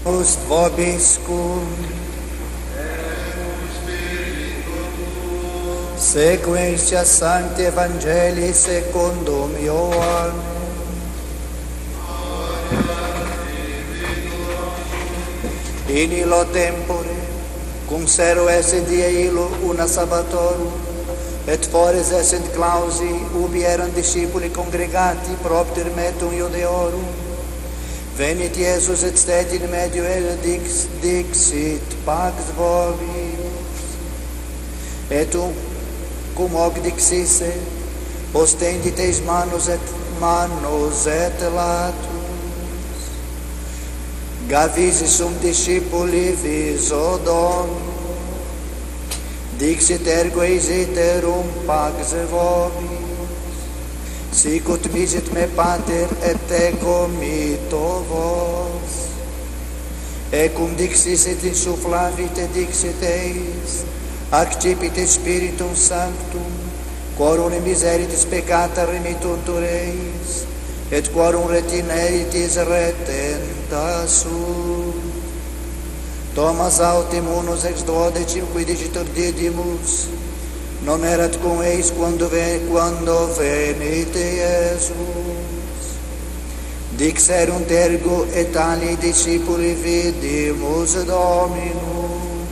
Vobiscum Sequentia Sancti Evangelii secundum Ioannem. In illo tempore cum sero esse die illo una sabbatorum, et fores essent clausi ubi erant discipuli congregati propter metum Iudeorum. Venit Iesus et stet in medio et dixit pax vobis. Et cum hoc dixisse, ostendit eis manus et latus. Gavisis sum discipuli viso Domini. Dixit ergo eis iterum pax vobis. Sic ut misit me pater et ego mito vos. Ecum dixisset insuflavit et dixit eis, accipite Spiritum Sanctum, quorum miseritis peccata remittuntur eis, et quorum retineritis retenta sunt. Thomas autem unus ex duodecim, qui dicitur didimus, non erat cum eis quando venit Iesus. Dixerunt ergo et alii discipuli vidimus Dominum.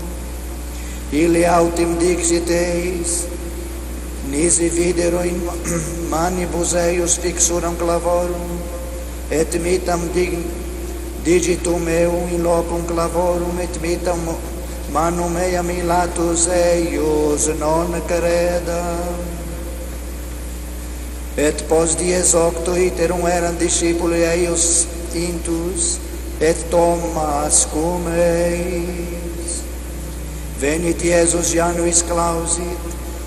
Ille autem dixit eis, nisi videro in manibus eius fixuram clavorum, et mitam digitum meum in locum clavorum, et mitam manum meam in latus eius non credam. Et pos dies octo iterum erant discipuli eius intus, et Thomas cum eis. Venit Iesus Januis clausit,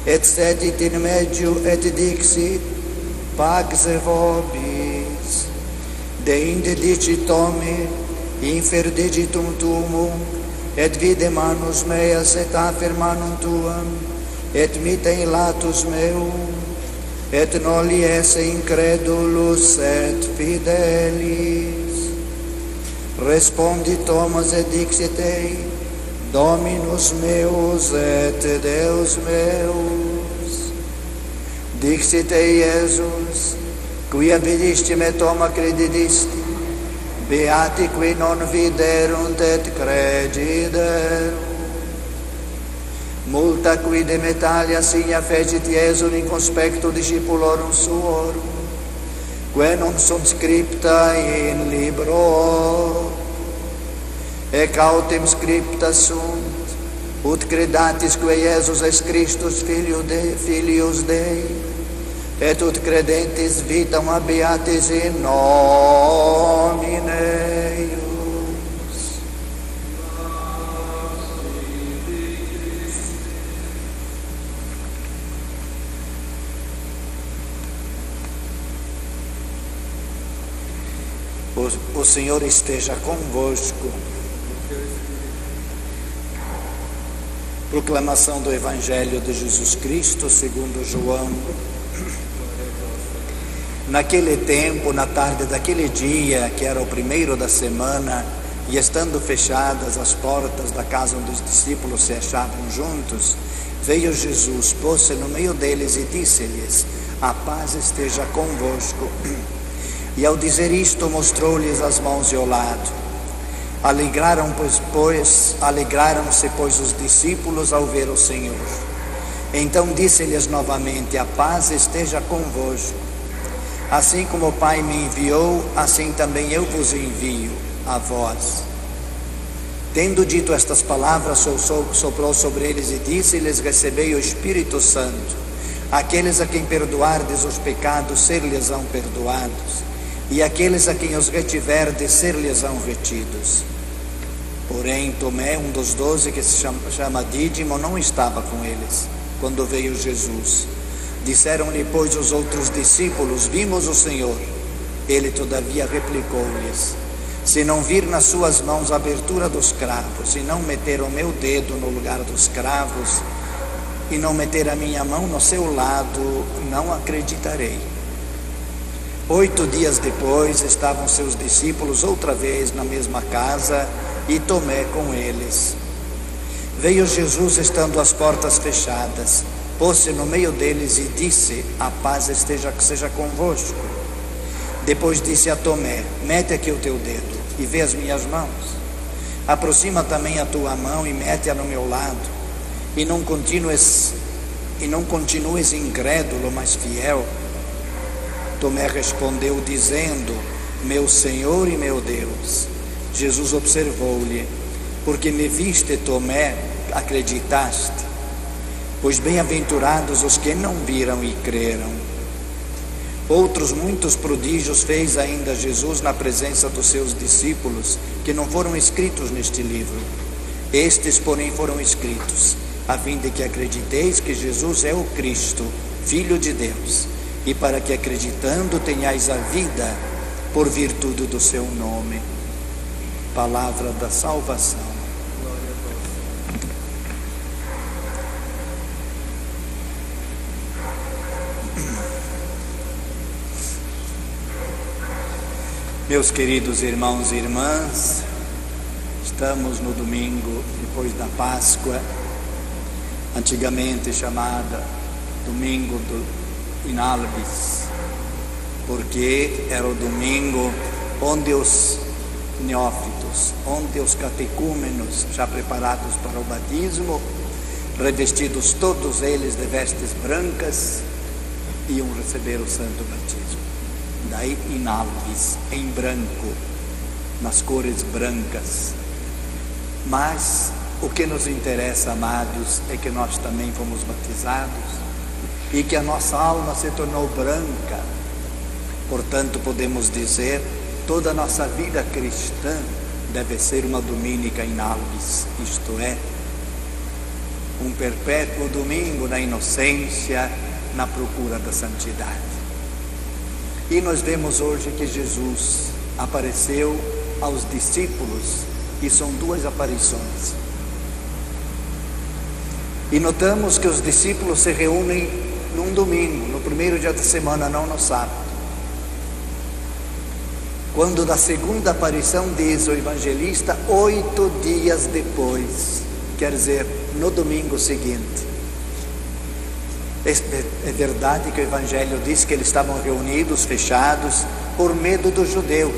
et setit in medio, et dixit, pax vobis. Deinde dicit Tomi, infer digitum tuum, et vide manus meas, et afer manum tuam, et mite in latus meum, et noli esse incredulus et fidelis. Respondit Thomas et dixit ei, Dominus meus et Deus meus. Dixit ei Iesus, quia vidisti me Toma credidisti, beati qui non viderunt et crediderunt. Multa qui de Metalia signa fecit Iesus in conspecto discipulorum suorum, quae non sunt scripta in libro. Ec autem scripta sunt, ut credatis que Iesus est Christus filius Dei, et ut credentis vitam habeatis in nomine eius. O Senhor esteja convosco. Proclamação do Evangelho de Jesus Cristo segundo João. Naquele tempo, na tarde daquele dia, que era o primeiro da semana, e estando fechadas as portas da casa onde os discípulos se achavam juntos, veio Jesus, pôs-se no meio deles e disse-lhes, a paz esteja convosco. E ao dizer isto, mostrou-lhes as mãos e o lado. Alegraram-se, pois, os discípulos ao ver o Senhor. Então disse-lhes novamente, a paz esteja convosco. Assim como o Pai me enviou, assim também eu vos envio a vós. Tendo dito estas palavras, soprou sobre eles e disse-lhes, recebei o Espírito Santo. Aqueles a quem perdoardes os pecados, ser-lhes-ão perdoados. E aqueles a quem os retiverdes, ser-lhes-ão retidos. Porém, Tomé, um dos 12, que se chama Dídimo, não estava com eles, quando veio Jesus. Disseram-lhe, pois, os outros discípulos, vimos o Senhor. Ele, todavia, replicou-lhes, se não vir nas suas mãos a abertura dos cravos, e não meter o meu dedo no lugar dos cravos, e não meter a minha mão no seu lado, não acreditarei. 8 dias depois, estavam seus discípulos outra vez na mesma casa, e Tomé com eles. Veio Jesus estando as portas fechadas, pôs-se no meio deles e disse: a paz seja convosco. Depois disse a Tomé: mete aqui o teu dedo e vê as minhas mãos. Aproxima também a tua mão e mete-a no meu lado. E não continues incrédulo, mas fiel. Tomé respondeu dizendo: meu Senhor e meu Deus. Jesus observou-lhe: porque me viste, Tomé, acreditaste? Pois bem-aventurados os que não viram e creram. Outros muitos prodígios fez ainda Jesus na presença dos seus discípulos, que não foram escritos neste livro. Estes, porém, foram escritos, a fim de que acrediteis que Jesus é o Cristo, Filho de Deus, e para que acreditando tenhais a vida por virtude do seu nome. Palavra da salvação. Meus queridos irmãos e irmãs, estamos no domingo depois da Páscoa, antigamente chamada Domingo do Inálvis, porque era o domingo onde os neófitos, onde os catecúmenos, já preparados para o batismo, revestidos todos eles de vestes brancas, iam receber o santo batismo. Daí inálvis, em branco, nas cores brancas. Mas o que nos interessa, amados, é que nós também fomos batizados e que a nossa alma se tornou branca. Portanto, podemos dizer, toda a nossa vida cristã deve ser uma domínica inálvis, isto é, um perpétuo domingo na inocência, na procura da santidade. E nós vemos hoje que Jesus apareceu aos discípulos, e são duas aparições. E notamos que os discípulos se reúnem num domingo, no primeiro dia da semana, não no sábado. Quando da segunda aparição diz o evangelista, 8 dias depois, quer dizer, no domingo seguinte. É verdade que o Evangelho diz que eles estavam reunidos, fechados, por medo dos judeus.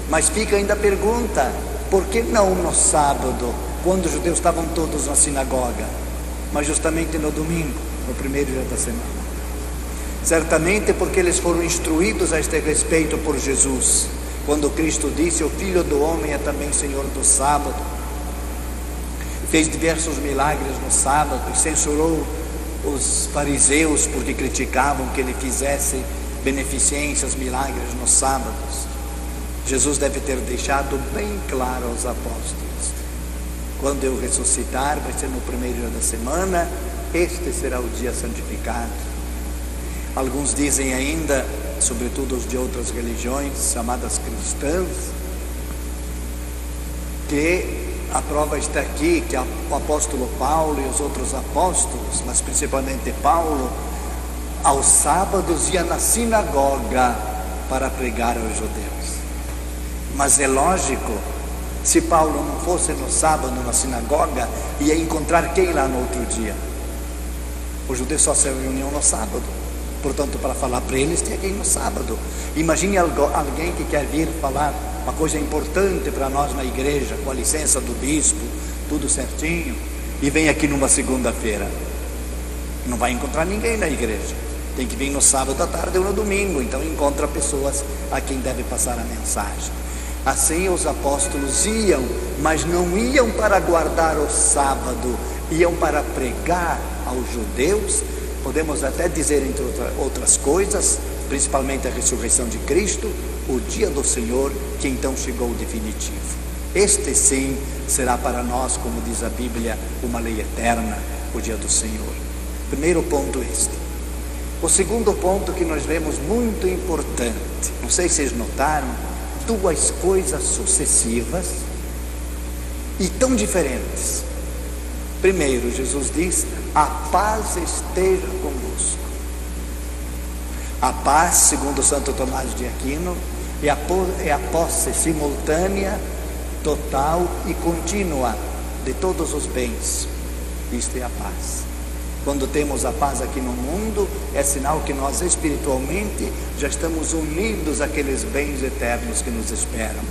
Mas fica ainda a pergunta, por que não no sábado, quando os judeus estavam todos na sinagoga, mas justamente no domingo, no primeiro dia da semana? Certamente porque eles foram instruídos a este respeito por Jesus, quando Cristo disse: o Filho do Homem é também Senhor do sábado. Fez diversos milagres no sábado e censurou os fariseus porque criticavam que ele fizesse beneficências, milagres nos sábados. Jesus deve ter deixado bem claro aos apóstolos: quando eu ressuscitar, vai ser no primeiro dia da semana, este será o dia santificado. Alguns dizem ainda, sobretudo os de outras religiões chamadas cristãs, que a prova está aqui, que o apóstolo Paulo e os outros apóstolos, mas principalmente Paulo, aos sábados ia na sinagoga para pregar aos judeus. Mas é lógico, se Paulo não fosse no sábado na sinagoga, ia encontrar quem lá no outro dia? Os judeus só se reuniam no sábado, portanto, para falar para eles tinha que ir no sábado. Imagine alguém que quer vir falar uma coisa importante para nós na igreja, com a licença do bispo, tudo certinho, e vem aqui numa segunda-feira. Não vai encontrar ninguém na igreja, tem que vir no sábado à tarde ou no domingo, então encontra pessoas a quem deve passar a mensagem. Assim os apóstolos iam, mas não iam para guardar o sábado, iam para pregar aos judeus. Podemos até dizer, entre outras coisas, principalmente a ressurreição de Cristo, o dia do Senhor, que então chegou definitivo. Este sim será para nós, como diz a Bíblia, uma lei eterna, o dia do Senhor. Primeiro ponto este. O segundo ponto que nós vemos muito importante, não sei se vocês notaram, duas coisas sucessivas e tão diferentes. Primeiro, Jesus diz: a paz esteja convosco. A paz, segundo Santo Tomás de Aquino, é a posse simultânea total e contínua de todos os bens. Isto é a paz. Quando temos a paz aqui no mundo, é sinal que nós espiritualmente já estamos unidos àqueles bens eternos que nos esperam,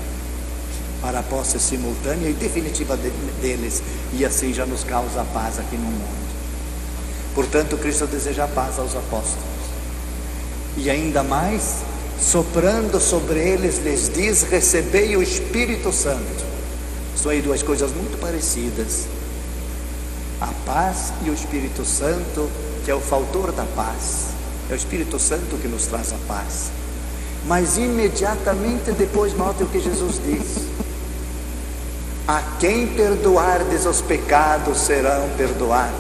para a posse simultânea e definitiva deles, e assim já nos causa a paz aqui no mundo. Portanto, Cristo deseja a paz aos apóstolos, e ainda mais, soprando sobre eles, lhes diz: recebei o Espírito Santo. São aí duas coisas muito parecidas: a paz e o Espírito Santo, que é o fator da paz. É o Espírito Santo que nos traz a paz. Mas imediatamente depois, note o que Jesus diz: a quem perdoardes os pecados serão perdoados,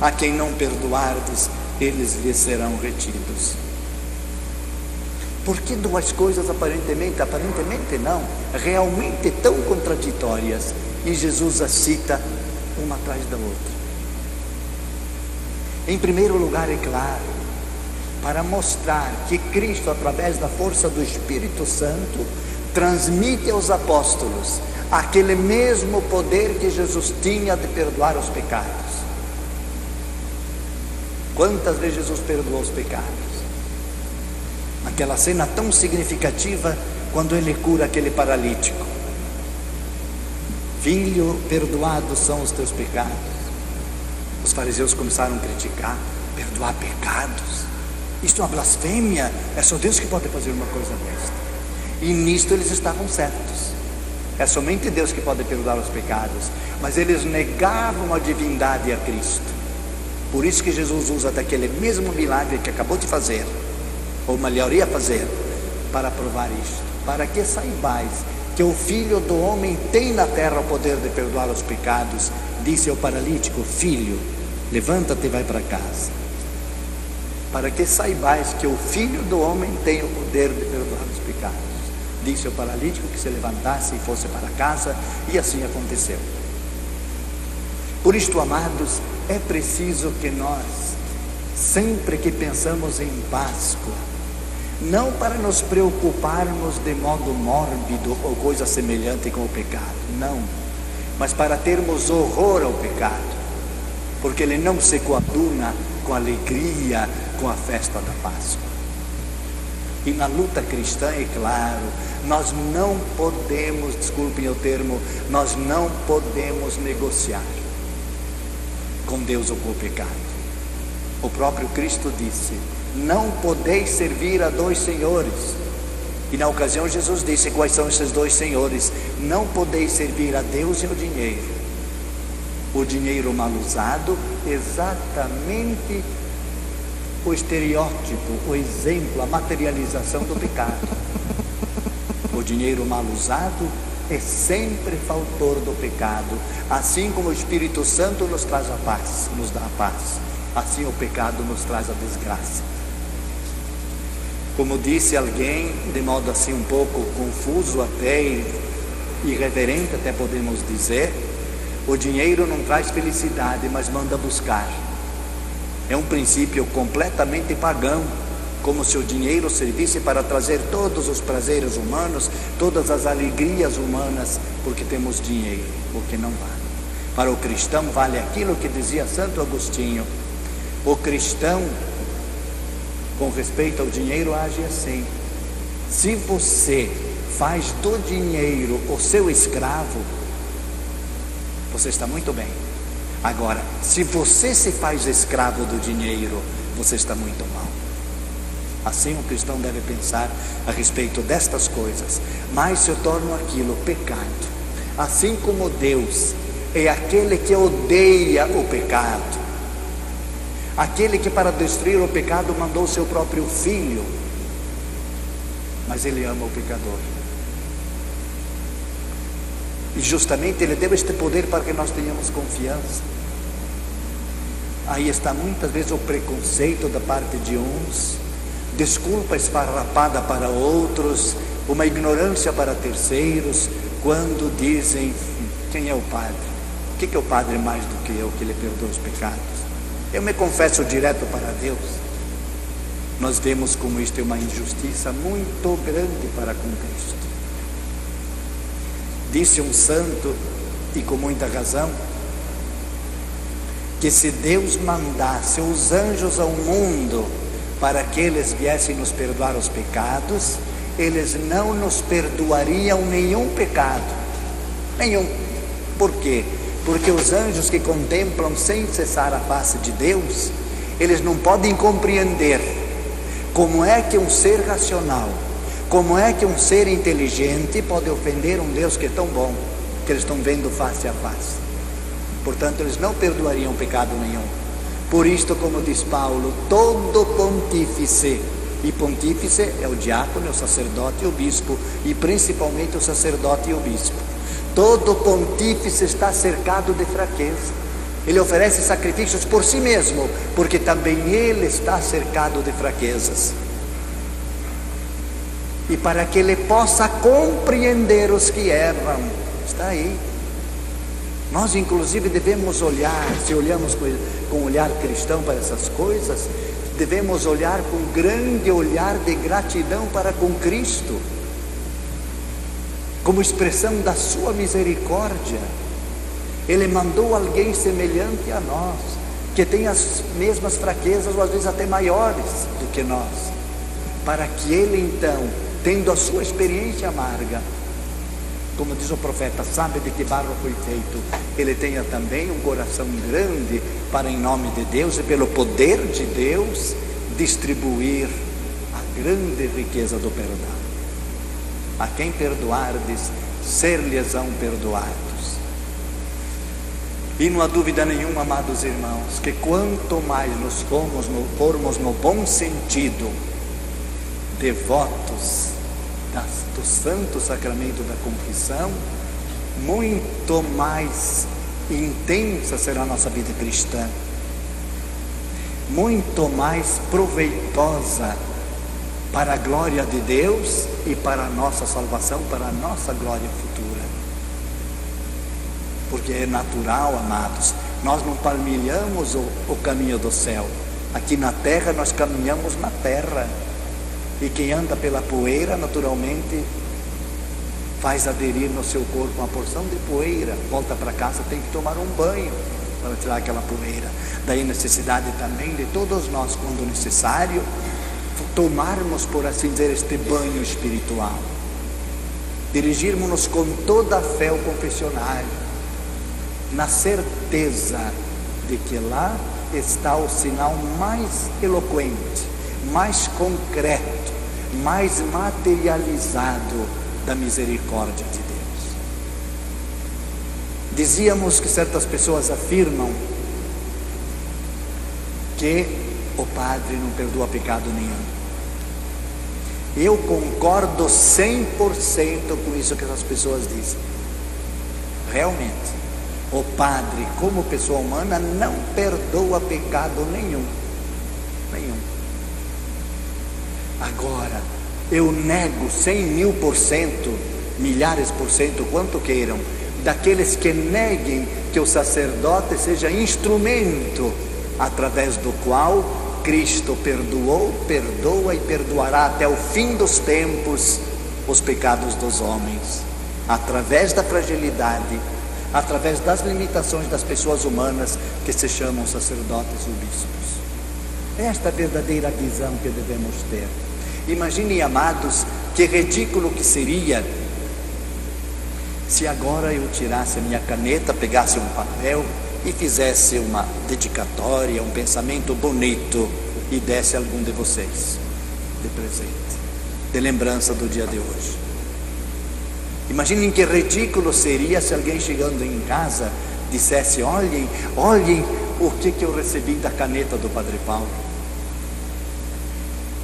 a quem não perdoardes, eles lhes serão retidos. Por que duas coisas aparentemente não, realmente tão contraditórias, e Jesus as cita uma atrás da outra? Em primeiro lugar, é claro, para mostrar que Cristo, através da força do Espírito Santo, transmite aos apóstolos aquele mesmo poder que Jesus tinha de perdoar os pecados. Quantas vezes Jesus perdoou os pecados? Aquela cena tão significativa, quando ele cura aquele paralítico: filho, perdoados são os teus pecados. Os fariseus começaram a criticar: perdoar pecados? Isto é uma blasfêmia, é só Deus que pode fazer uma coisa desta. E nisto eles estavam certos, é somente Deus que pode perdoar os pecados, mas eles negavam a divindade a Cristo. Por isso que Jesus usa daquele mesmo milagre que acabou de fazer, ou melhor, ia fazer, para provar isto: para que saibais que o Filho do Homem tem na terra o poder de perdoar os pecados. Disse ao paralítico: filho, levanta-te e vai para casa. Para que saibais que o Filho do Homem tem o poder de perdoar os pecados. Disse ao paralítico que se levantasse e fosse para casa, e assim aconteceu. Por isto, amados, é preciso que nós, sempre que pensamos em Páscoa, não para nos preocuparmos de modo mórbido ou coisa semelhante com o pecado, não, mas para termos horror ao pecado, porque ele não se coaduna com alegria com a festa da Páscoa. E na luta cristã, é claro, nós não podemos, desculpem o termo, nós não podemos negociar com Deus ou com o pecado. O próprio Cristo disse: não podeis servir a dois senhores. E na ocasião Jesus disse: quais são esses dois senhores? Não podeis servir a Deus e ao dinheiro. O dinheiro mal usado, exatamente o estereótipo, o exemplo, a materialização do pecado. O dinheiro mal usado é sempre fator do pecado. Assim como o Espírito Santo nos traz a paz, nos dá a paz, assim o pecado nos traz a desgraça. Como disse alguém, de modo assim um pouco confuso até, irreverente até podemos dizer, o dinheiro não traz felicidade, mas manda buscar. É um princípio completamente pagão, como se o dinheiro servisse para trazer todos os prazeres humanos, todas as alegrias humanas, porque temos dinheiro, o que não vale. Para o cristão vale aquilo que dizia Santo Agostinho: o cristão, com respeito ao dinheiro, age assim: se você faz do dinheiro o seu escravo, você está muito bem. Agora, se você se faz escravo do dinheiro, você está muito mal. Assim o cristão deve pensar a respeito destas coisas. Mas se eu torno aquilo pecado, assim como Deus é aquele que odeia o pecado, aquele que para destruir o pecado mandou seu próprio filho, mas ele ama o pecador, e justamente ele deu este poder para que nós tenhamos confiança. Aí está muitas vezes o preconceito da parte de uns, desculpa esfarrapada para outros, uma ignorância para terceiros, quando dizem: quem é o padre? O que é o padre mais do que eu, que lhe perdoa os pecados? Eu me confesso direto para Deus. Nós vemos como isto é uma injustiça muito grande para com Cristo. Disse um santo, e com muita razão, que se Deus mandasse os anjos ao mundo para que eles viessem nos perdoar os pecados, eles não nos perdoariam nenhum pecado, nenhum. Por quê? Porque os anjos que contemplam sem cessar a face de Deus, eles não podem compreender como é que um ser racional, como é que um ser inteligente pode ofender um Deus que é tão bom, que eles estão vendo face a face. Portanto, eles não perdoariam pecado nenhum. Por isto, como diz Paulo, todo pontífice, e pontífice é o diácono, o sacerdote e o bispo, e principalmente o sacerdote e o bispo, todo pontífice está cercado de fraqueza. Ele oferece sacrifícios por si mesmo, porque também ele está cercado de fraquezas. E para que ele possa compreender os que erram, está aí. Nós inclusive devemos olhar, se olhamos com olhar cristão para essas coisas, devemos olhar com grande olhar de gratidão para com Cristo, como expressão da sua misericórdia. Ele mandou alguém semelhante a nós, que tem as mesmas fraquezas, ou às vezes até maiores do que nós, para que ele então, tendo a sua experiência amarga, como diz o profeta, sabe de que barro foi feito, ele tenha também um coração grande para, em nome de Deus e pelo poder de Deus, distribuir a grande riqueza do perdão. A quem perdoardes, ser-lhes-ão perdoados. E não há dúvida nenhuma, amados irmãos, que quanto mais nos formos no bom sentido devotos do santo sacramento da confissão, muito mais intensa será a nossa vida cristã, muito mais proveitosa para a glória de Deus e para a nossa salvação, para a nossa glória futura. Porque é natural, amados, nós não palmilhamos o caminho do céu. Aqui na terra nós caminhamos na terra, e quem anda pela poeira naturalmente faz aderir no seu corpo uma porção de poeira, volta para casa, tem que tomar um banho para tirar aquela poeira. Daí a necessidade também de todos nós, quando necessário, tomarmos, por assim dizer, este banho espiritual, dirigirmos-nos com toda a fé ao confessionário, na certeza de que lá está o sinal mais eloquente, mais concreto, mais materializado da misericórdia de Deus. Dizíamos que certas pessoas afirmam que o padre não perdoa pecado nenhum. Eu concordo 100% com isso que essas pessoas dizem. Realmente, o padre, como pessoa humana, não perdoa pecado nenhum. Nenhum. Agora, eu nego 100.000%, milhares por cento, quanto queiram, daqueles que neguem que o sacerdote seja instrumento através do qual Cristo perdoou, perdoa e perdoará até o fim dos tempos os pecados dos homens, através da fragilidade, através das limitações das pessoas humanas que se chamam sacerdotes ou bispos. Esta é a verdadeira visão que devemos ter. Imaginem, amados, que ridículo que seria se agora eu tirasse a minha caneta, pegasse um papel e fizesse uma dedicatória, um pensamento bonito e desse a algum de vocês de presente, de lembrança do dia de hoje. Imaginem que ridículo seria se alguém chegando em casa dissesse: olhem o que eu recebi da caneta do Padre Paulo.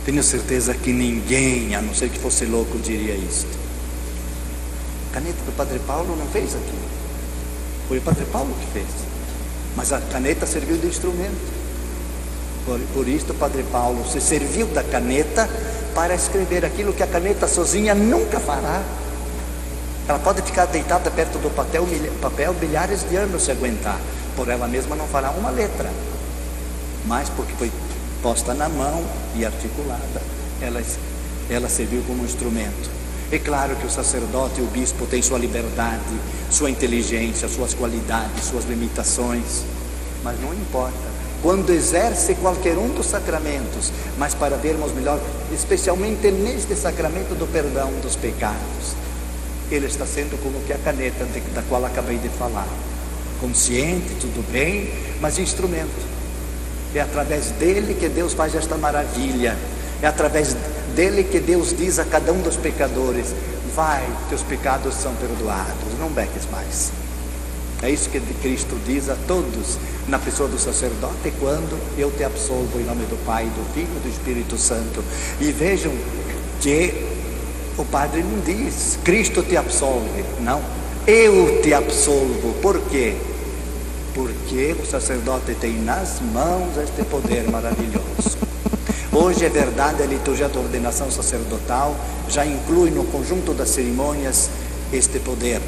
Tenho certeza que ninguém, a não ser que fosse louco, diria isto. A caneta do Padre Paulo não fez aquilo, foi o Padre Paulo que fez, mas a caneta serviu de instrumento. Por isso o Padre Paulo se serviu da caneta para escrever aquilo que a caneta sozinha nunca fará. Ela pode ficar deitada perto do papel milhares de anos se aguentar, por ela mesma não fará uma letra, mas porque foi posta na mão e articulada, ela serviu como instrumento. É claro que o sacerdote e o bispo têm sua liberdade, sua inteligência, suas qualidades, suas limitações, mas não importa. Quando exerce qualquer um dos sacramentos, mas para vermos melhor, especialmente neste sacramento do perdão dos pecados, ele está sendo como que a caneta da qual acabei de falar, consciente, tudo bem, mas instrumento. É através dele que Deus faz esta maravilha. É através dele que Deus diz a cada um dos pecadores: vai, teus pecados são perdoados, não peques mais. É isso que Cristo diz a todos na pessoa do sacerdote: quando eu te absolvo em nome do Pai, do Filho e do Espírito Santo. E vejam que o padre não diz Cristo te absolve, não, eu te absolvo. Por quê? Porque o sacerdote tem nas mãos este poder maravilhoso. Hoje é verdade, a liturgia da ordenação sacerdotal já inclui no conjunto das cerimônias este poder.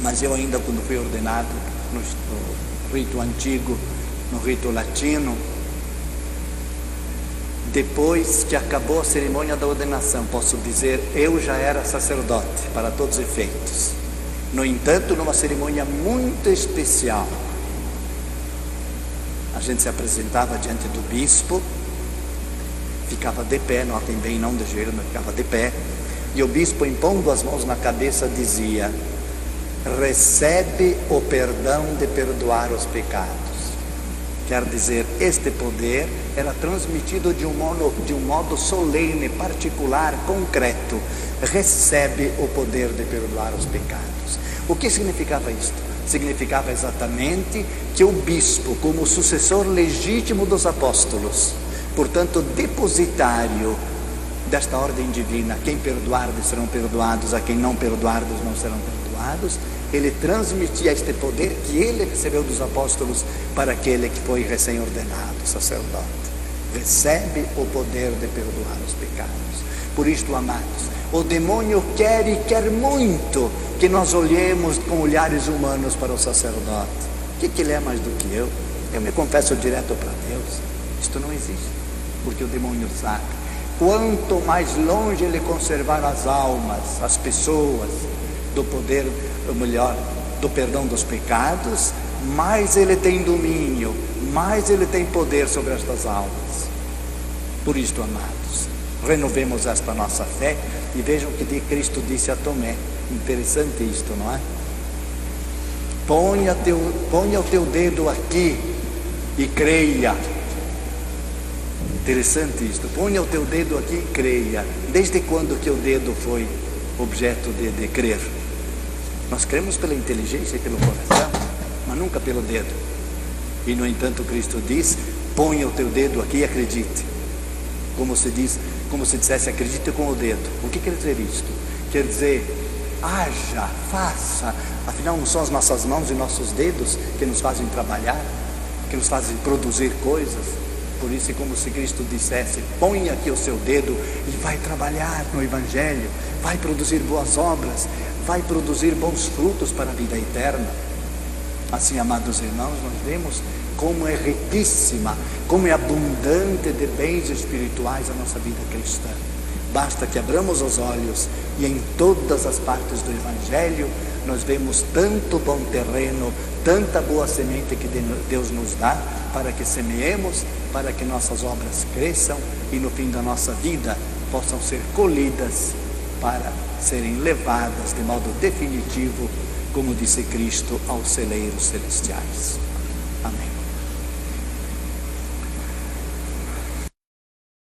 Mas eu ainda, quando fui ordenado no rito antigo, no rito latino, depois que acabou a cerimônia da ordenação, posso dizer, eu já era sacerdote para todos os efeitos. No entanto, numa cerimônia muito especial, a gente se apresentava diante do bispo, ficava de pé, notem bem, não de joelho, mas ficava de pé, e o bispo, impondo as mãos na cabeça, dizia: recebe o perdão de perdoar os pecados. Quer dizer, este poder era transmitido de um modo solene, particular, concreto. Recebe o poder de perdoar os pecados. O que significava isto? Significava exatamente que o bispo, como sucessor legítimo dos apóstolos, portanto depositário desta ordem divina, quem perdoardes serão perdoados, a quem não perdoardes não serão perdoados, ele transmitia este poder que ele recebeu dos apóstolos para aquele que foi recém-ordenado sacerdote. Recebe o poder de perdoar os pecados. Por isto, amados, o demônio quer e quer muito que nós olhemos com olhares humanos para o sacerdote. O que ele é mais do que eu? Eu me confesso direto para Deus. Isto não existe, porque o demônio sabe. Quanto mais longe ele conservar as almas, as pessoas, do poder, ou melhor, do perdão dos pecados, mais ele tem domínio, mais ele tem poder sobre estas almas. Por isto, amados, renovemos esta nossa fé e vejam que Cristo disse a Tomé. Interessante isto, não é? Ponha o teu dedo aqui e creia. Interessante isto. Ponha o teu dedo aqui e creia. Desde quando que o dedo foi objeto de crer? Nós cremos pela inteligência e pelo coração, mas nunca pelo dedo. E no entanto Cristo diz: ponha o teu dedo aqui e acredite. Como se dissesse, acredite com o dedo. O que quer dizer isto? Quer dizer, haja, faça. Afinal, não são as nossas mãos e nossos dedos que nos fazem trabalhar, que nos fazem produzir coisas. Por isso é como se Cristo dissesse: ponha aqui o seu dedo e vai trabalhar no Evangelho, vai produzir boas obras, vai produzir bons frutos para a vida eterna. Assim, amados irmãos, nós vemos como é riquíssima, como é abundante de bens espirituais a nossa vida cristã. Basta que abramos os olhos e em todas as partes do Evangelho nós vemos tanto bom terreno, tanta boa semente que Deus nos dá para que semeemos, para que nossas obras cresçam e no fim da nossa vida possam ser colhidas para serem levadas de modo definitivo, como disse Cristo, aos celeiros celestiais. Amém.